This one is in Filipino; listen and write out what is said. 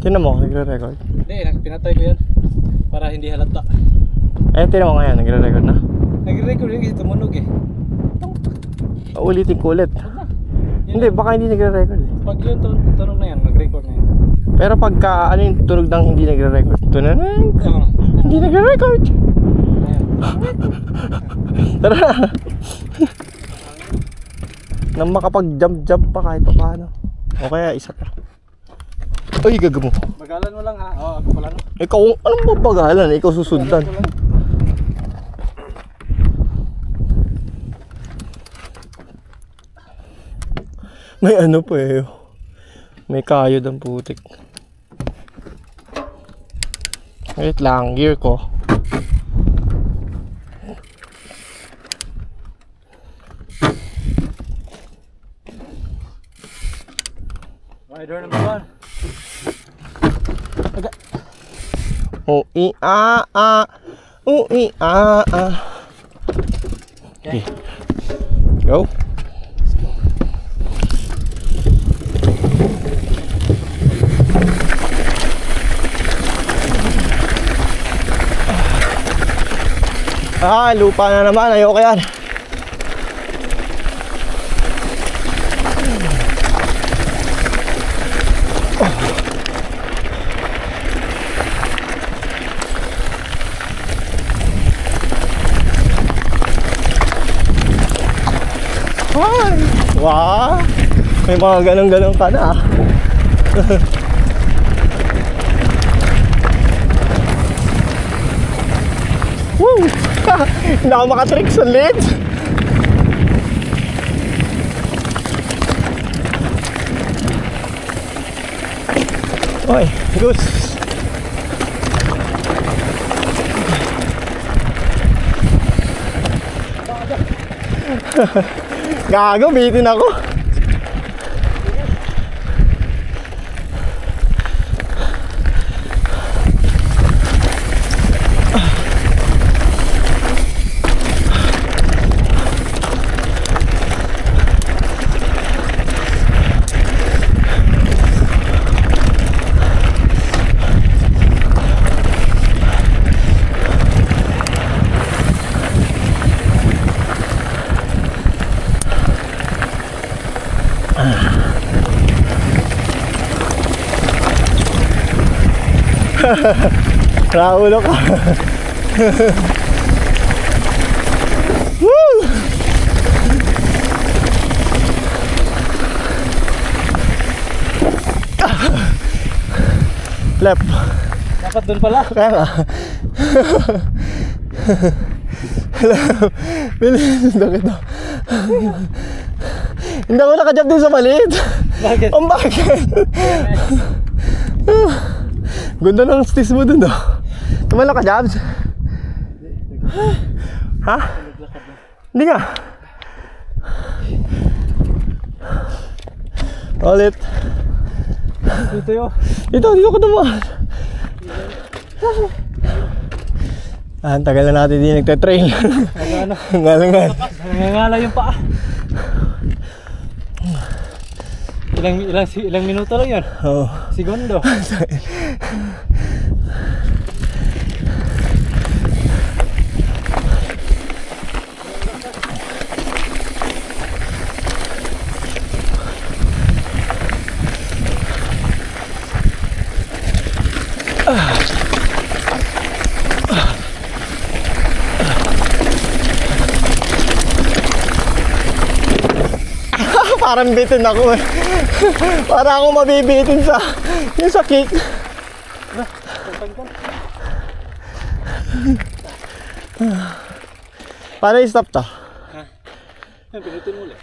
Tinan mo, nagre-record. Hindi, pinatay ko yan. Para hindi halata. Eh, tinan mo ngayon, nagre-record na. Nagre-record yun kasi tumunog eh. Ulitin ko ulit. Hindi, baka hindi nagre-record eh. Pag yun tunog na yan, nag-record na yan. Pero pagka ano yung tunog ng hindi nagre-record, tunanan, hindi nagre-record. Tara. Nang makapag-jump pa kahit pa paano. O kaya isa ka. Ay, gagamo. Bagalan mo lang ha. Oo, ako pala no. Ikaw, anong mapagalan? Ikaw susundan. May ano pa eh. May kayod ang putik. Wait lang, gear ko. Rider number 1. Okay. Go. Lupa na naman. Ayoko yan. Wow! May mga ganun-ganun ka na. Woo! Hindi ako makatrick sa leads. Oy, goose. Gago, bitin ako. Raulo ka. Woo! Left. Dapat dun pala. Kaya nga. Bilis na kita. Hindi ako nakajump din sa maliit. Bakit? Ang bakit? Ganda ng sticks mo dun oh. Tumala ka, Jabs? Ha? Hindi nga. Ulit. Dito yun. Dito ko naman. Ang tagal na natin din nagtatrail. Ngalangal. Nangangala yung paa. Ilang minuto lang yan? Oo. Segundo. Parang bitin ako eh. Para ako mabibitin sa yung sa kick. Para i-stop to. Ha? Pinutin mo ulit.